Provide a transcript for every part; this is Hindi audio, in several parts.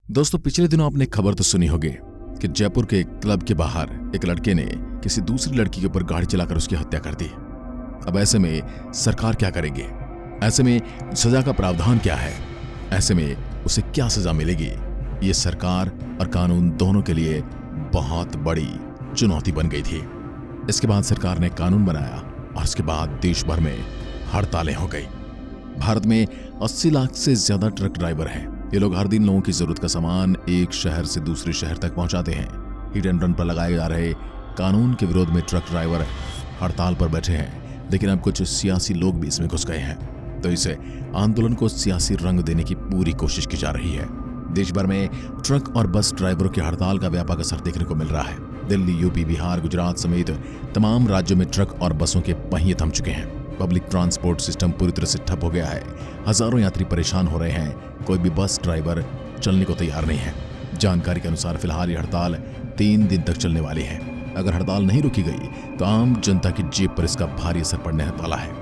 दोस्तों, पिछले दिनों आपने खबर तो सुनी होगी कि जयपुर के एक क्लब के बाहर एक लड़के ने किसी दूसरी लड़की के ऊपर गाड़ी चलाकर उसकी हत्या कर दी। अब ऐसे में सरकार क्या करेगी? ऐसे में सजा का प्रावधान क्या है? ऐसे में उसे क्या सजा मिलेगी? ये सरकार और कानून दोनों के लिए बहुत बड़ी चुनौती बन गई थी। इसके बाद सरकार ने कानून बनाया और इसके बाद देश भर में हड़तालें हो गई। भारत में 80 लाख से ज्यादा ट्रक ड्राइवर हैं। ये लोग हर दिन लोगों की जरूरत का सामान एक शहर से दूसरे शहर तक पहुंचाते हैं। हिट एंड रन पर लगाए जा रहे कानून के विरोध में ट्रक ड्राइवर हड़ताल पर बैठे हैं, लेकिन अब कुछ सियासी लोग भी इसमें घुस गए हैं, तो इस आंदोलन को सियासी रंग देने की पूरी कोशिश की जा रही है। देश भर में ट्रक और बस ड्राइवरों की हड़ताल का व्यापक असर देखने को मिल रहा है। दिल्ली, यूपी, बिहार, गुजरात समेत तमाम राज्यों में ट्रक और बसों के पहिए थम चुके हैं। पब्लिक ट्रांसपोर्ट सिस्टम पूरी तरह से ठप हो गया है। हजारों यात्री परेशान हो रहे हैं। कोई भी बस ड्राइवर चलने को तैयार नहीं है। जानकारी के अनुसार फिलहाल ये हड़ताल 3 दिन तक चलने वाली है। अगर हड़ताल नहीं रुकी गई तो आम जनता की जेब पर इसका भारी असर पड़ने वाला है।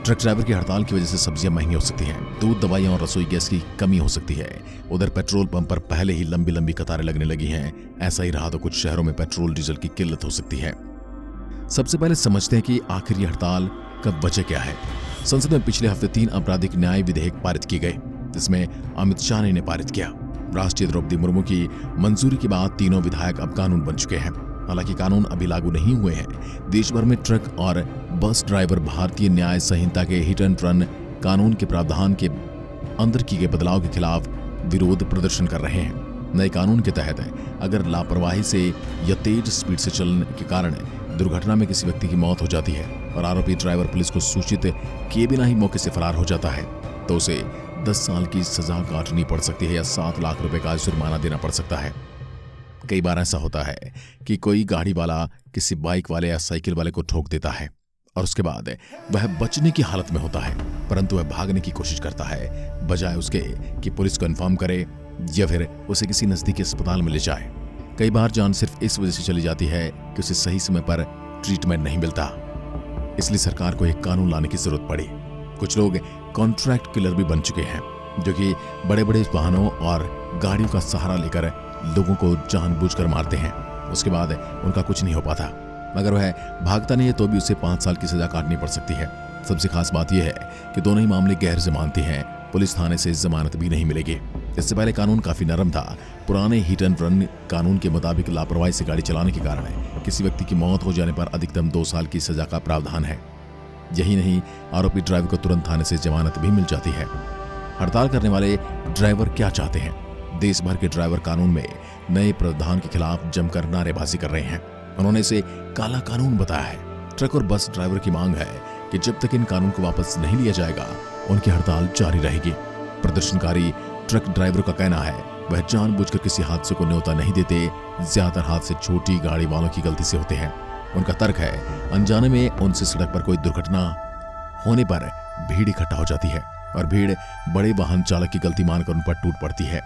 ट्रक ड्राइवर की हड़ताल की वजह से सब्जियां महंगी हो सकती हैं, दूध, दवाइयां और रसोई गैस की कमी हो सकती है। उधर पेट्रोल पंप पर पहले ही लंबी लंबी कतारें लगने लगी हैं। ऐसा ही रहा तो कुछ शहरों में पेट्रोल डीजल की किल्लत हो सकती है। सबसे पहले समझते हैं कि आखिर ये हड़ताल कब वजह क्या है। संसद में पिछले हफ्ते 3 आपराधिक न्याय विधेयक पारित किए गए, जिसमें अमित शाह ने इन्हें पारित किया। राष्ट्रपति द्रौपदी मुर्मू की मंजूरी के बाद तीनों विधायक अब कानून बन चुके हैं। हालांकि कानून अभी लागू नहीं हुए हैं। देश भर में ट्रक और बस ड्राइवर भारतीय न्याय संहिता के हिट एंड रन कानून के प्रावधान के अंदर किए गए बदलाव के खिलाफ विरोध प्रदर्शन कर रहे हैं। नए कानून के तहत अगर लापरवाही से या तेज स्पीड से चलने के कारण दुर्घटना में किसी व्यक्ति की मौत हो जाती है और आरोपी ड्राइवर पुलिस को सूचित किए बिना ही मौके से फरार हो जाता है, तो उसे 10 साल की सजा काटनी पड़ सकती है या 7 लाख रुपए का जुर्माना देना पड़ सकता है। कई बार ऐसा होता है कि कोई गाड़ी वाला किसी बाइक वाले या साइकिल वाले को ठोक देता है और उसके बाद वह बचने की हालत में होता है, परंतु वह भागने की कोशिश करता है, बजाय उसके कि पुलिस को इन्फॉर्म करे या फिर उसे किसी नजदीकी अस्पताल में ले जाए। कई बार जान सिर्फ इस वजह से चली जाती है कि उसे सही समय पर ट्रीटमेंट नहीं मिलता। इसलिए सरकार को एक कानून लाने की जरूरत पड़ी। कुछ लोग कॉन्ट्रैक्ट किलर भी बन चुके हैं, जो कि बड़े बड़े वाहनों और गाड़ियों का सहारा लेकर लोगों को जानबूझकर मारते हैं। उसके बाद उनका कुछ नहीं हो पाता, मगर वह भागता नहीं है तो भी उसे 5 साल की सजा काटनी पड़ सकती है। सबसे खास बात यह है कि दोनों ही मामले गैर जमानती हैं। पुलिस थाने से जमानत भी नहीं मिलेगी। इससे पहले कानून काफी नरम था। पुराने हिट एंड रन कानून के मुताबिक लापरवाही से गाड़ी चलाने के कारण किसी व्यक्ति की मौत हो जाने पर अधिकतम 2 साल की सजा का प्रावधान है। यही नहीं, आरोपी ड्राइवर को तुरंत थाने से जमानत भी मिल जाती है। हड़ताल करने वाले ड्राइवर क्या चाहते हैं? देश भर के ड्राइवर कानून में नए प्रावधान के खिलाफ जमकर नारेबाजी कर रहे हैं। उन्होंने इसे काला कानून बताया है। ट्रक और बस ड्राइवर की मांग है कि जब तक इन कानून को वापस नहीं लिया जाएगा, उनकी हड़ताल जारी रहेगी। प्रदर्शनकारी ट्रक ड्राइवरों का कहना है वह जानबूझकर किसी हादसे को न्योता नहीं देते। ज्यादातर हादसे छोटी गाड़ी वालों की गलती से होते हैं। उनका तर्क है अनजाने में उनसे सड़क पर कोई दुर्घटना होने पर भीड़ इकट्ठा हो जाती है और भीड़ बड़े वाहन चालक की गलती मानकर उन पर टूट पड़ती है।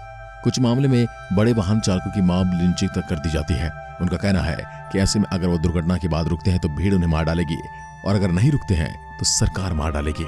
कुछ मामले में बड़े वाहन चालकों की मॉब लिंचिंग तक कर दी जाती है। उनका कहना है कि ऐसे में अगर वो दुर्घटना के बाद रुकते हैं तो भीड़ उन्हें मार डालेगी और अगर नहीं रुकते हैं तो सरकार मार डालेगी।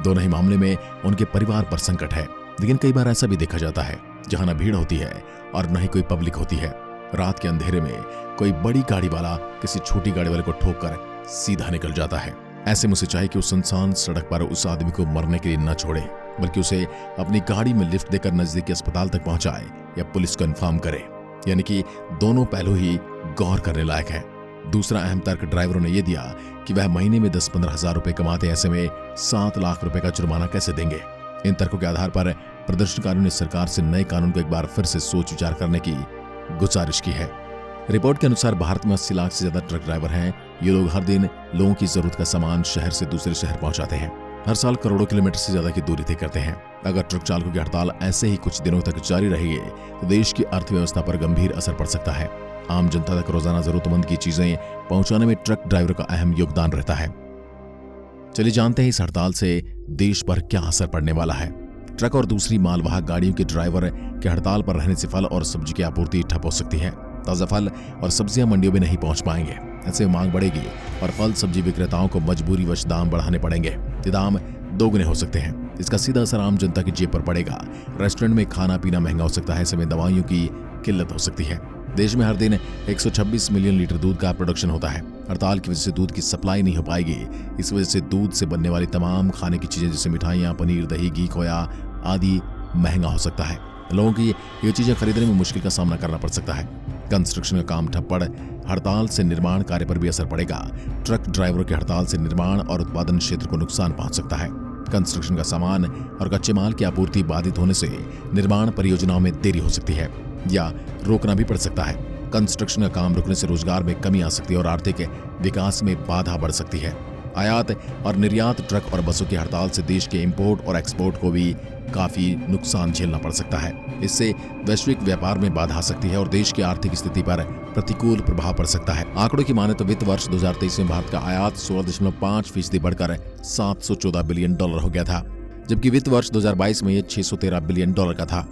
दोनों ही मामले में उनके परिवार पर संकट है। लेकिन कई बार ऐसा भी देखा जाता है जहां न भीड़ होती है और न ही कोई पब्लिक होती है। रात के अंधेरे में कोई बड़ी गाड़ी वाला किसी छोटी गाड़ी वाले को ठोककर सीधा निकल जाता है। ऐसे में उसे चाहिए कि उस सुनसान सड़क पर उस आदमी को मरने के लिए न छोड़े, बल्कि उसे अपनी गाड़ी में लिफ्ट देकर नजदीकी अस्पताल तक पहुंचाए या पुलिस को इन्फॉर्म करे। यानी कि दोनों पहलू ही गौर करने लायक है। दूसरा अहम तर्क ड्राइवरों ने यह दिया कि वह महीने में 10-15 हजार रुपए कमाते, ऐसे में 7 लाख रुपए का जुर्माना कैसे देंगे। इन तर्कों के आधार पर प्रदर्शनकारियों ने सरकार से नए कानून को एक बार फिर से सोच विचार करने की गुजारिश की है। रिपोर्ट के अनुसार भारत में 80 लाख से ज्यादा ट्रक ड्राइवर हैं। ये लोग हर दिन लोगों की जरूरत का सामान शहर से दूसरे शहर पहुंचाते हैं। हर साल करोड़ों किलोमीटर से ज्यादा की दूरी तय करते हैं। अगर ट्रक चालकों की हड़ताल ऐसे ही कुछ दिनों तक जारी रहेगी तो देश की अर्थव्यवस्था पर गंभीर असर पड़ सकता है। आम जनता तक रोजाना जरूरतमंद की चीजें पहुंचाने में ट्रक ड्राइवरों का अहम योगदान रहता है। चलिए जानते हैं इस हड़ताल से देश पर क्या असर पड़ने वाला है। ट्रक और दूसरी मालवाहक गाड़ियों के ड्राइवर के हड़ताल पर रहने से फल और सब्जी की आपूर्ति ठप हो सकती है। ताजा फल और सब्जियां मंडियों में नहीं पहुंच पाएंगे। ऐसे मांग बढ़ेगी और फल सब्जी विक्रेताओं को मजबूरीवश दाम बढ़ाने पड़ेंगे। दाम दोगुने हो सकते हैं। इसका सीधा असर आम जनता की जेब पर पड़ेगा। रेस्टोरेंट में खाना पीना महंगा हो सकता है, ऐसे में दवाइयों की किल्लत हो सकती है। देश में हर दिन 126 मिलियन लीटर दूध का प्रोडक्शन होता है। हड़ताल की वजह से दूध की सप्लाई नहीं हो पाएगी। इस वजह से दूध से बनने वाली तमाम खाने की चीजें जैसे मिठाइयाँ, पनीर, दही, घी, खोया आदि महंगा हो सकता है। लोगों की ये चीजें खरीदने में मुश्किल का सामना करना पड़ सकता है। कंस्ट्रक्शन का काम ठप पड़ हड़ताल से निर्माण कार्य पर भी असर पड़ेगा। ट्रक ड्राइवरों की हड़ताल से निर्माण और उत्पादन क्षेत्र को नुकसान पहुंच सकता है। कंस्ट्रक्शन का सामान और कच्चे माल की आपूर्ति बाधित होने से निर्माण परियोजनाओं में देरी हो सकती है या रोकना भी पड़ सकता है। कंस्ट्रक्शन का काम रुकने से रोजगार में कमी आ सकती है और आर्थिक विकास में बाधा बढ़ सकती है। आयात और निर्यात ट्रक और बसों की हड़ताल से देश के इंपोर्ट और एक्सपोर्ट को भी काफी नुकसान झेलना पड़ सकता है। इससे वैश्विक व्यापार में बाधा आ सकती है और देश की आर्थिक स्थिति पर प्रतिकूल प्रभाव पड़ सकता है। आंकड़ों की माने तो वित्त वर्ष 2023 में भारत का आयात 16.5% बढ़कर $714 बिलियन हो गया था, जबकि वित्त वर्ष 2022 में ये $613 बिलियन का था।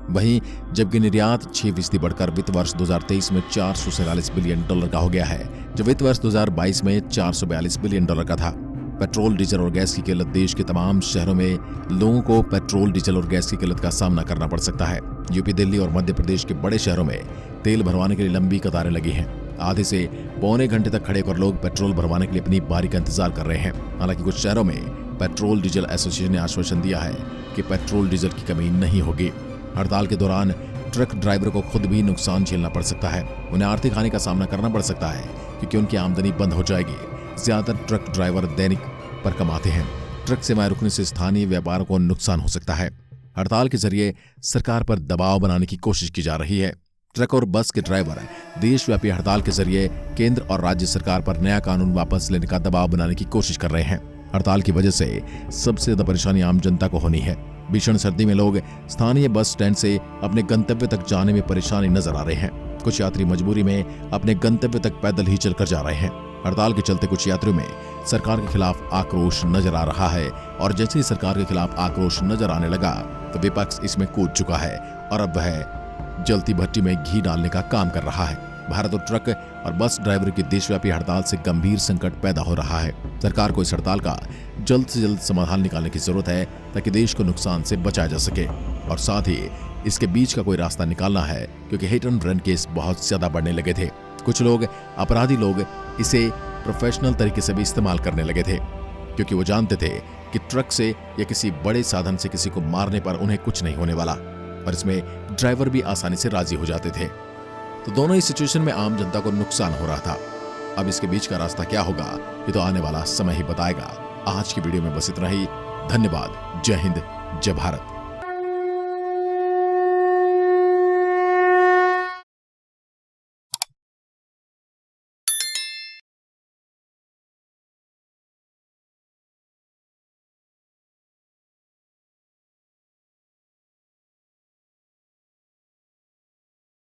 वहीं जबकि निर्यात 6% बढ़कर वित्त वर्ष 2023 में $447 बिलियन का हो गया है, जो वित्त वर्ष 2022 में $442 बिलियन का था। पेट्रोल, डीजल और गैस की किल्लत। देश के तमाम शहरों में लोगों को पेट्रोल, डीजल और गैस की किल्लत का सामना करना पड़ सकता है। यूपी, दिल्ली और मध्य प्रदेश के बड़े शहरों में तेल भरवाने के लिए लंबी कतारें लगी हैं। आधे से पौने घंटे तक खड़े होकर लोग पेट्रोल भरवाने के लिए अपनी बारी का इंतजार कर रहे हैं। हालांकि कुछ शहरों में पेट्रोल डीजल एसोसिएशन ने आश्वासन दिया है कि पेट्रोल डीजल की कमी नहीं होगी। हड़ताल के दौरान ट्रक ड्राइवरों को खुद भी नुकसान झेलना पड़ सकता है। उन्हें आर्थिक हानि का सामना करना पड़ सकता है क्योंकि उनकी आमदनी बंद हो जाएगी। ज्यादातर ट्रक ड्राइवर दैनिक पर कमाते हैं। ट्रक सेवाएं रुकने से स्थानीय व्यापारों को नुकसान हो सकता है। हड़ताल के जरिए सरकार पर दबाव बनाने की कोशिश की जा रही है। ट्रक और बस के ड्राइवर देशव्यापी हड़ताल के जरिए केंद्र और राज्य सरकार पर नया कानून वापस लेने का दबाव बनाने की कोशिश कर रहे हैं। हड़ताल की वजह से सबसे ज्यादा परेशानी आम जनता को होनी है। भीषण सर्दी में लोग स्थानीय बस स्टैंड से अपने गंतव्य तक जाने में परेशानी नजर आ रहे हैं। कुछ यात्री मजबूरी में अपने गंतव्य तक पैदल ही चलकर जा रहे हैं। हड़ताल के चलते कुछ यात्रियों में सरकार के खिलाफ आक्रोश नजर आ रहा है और जैसे ही सरकार के खिलाफ आक्रोश नजर आने लगा तो विपक्ष इसमें कूद चुका है और अब वह जलती भट्टी में घी डालने का काम कर रहा है। भारत और ट्रक और बस ड्राइवरों की देशव्यापी हड़ताल से गंभीर संकट पैदा हो रहा है। सरकार को इस हड़ताल का जल्द से जल्द समाधान निकालने की जरूरत है ताकि देश को नुकसान से बचाया जा सके और साथ ही इसके बीच का कोई रास्ता निकालना है क्योंकि हिट एंड रन केस बहुत ज्यादा बढ़ने लगे थे। कुछ लोग, अपराधी लोग, इसे प्रोफेशनल तरीके से भी इस्तेमाल करने लगे थे क्योंकि वो जानते थे कि ट्रक से या किसी बड़े साधन से किसी को मारने पर उन्हें कुछ नहीं होने वाला और इसमें ड्राइवर भी आसानी से राजी हो जाते थे। तो दोनों ही सिचुएशन में आम जनता को नुकसान हो रहा था। अब इसके बीच का रास्ता क्या होगा ये तो आने वाला समय ही बताएगा। आज की वीडियो में बस इतना ही। धन्यवाद। जय हिंद, जय भारत।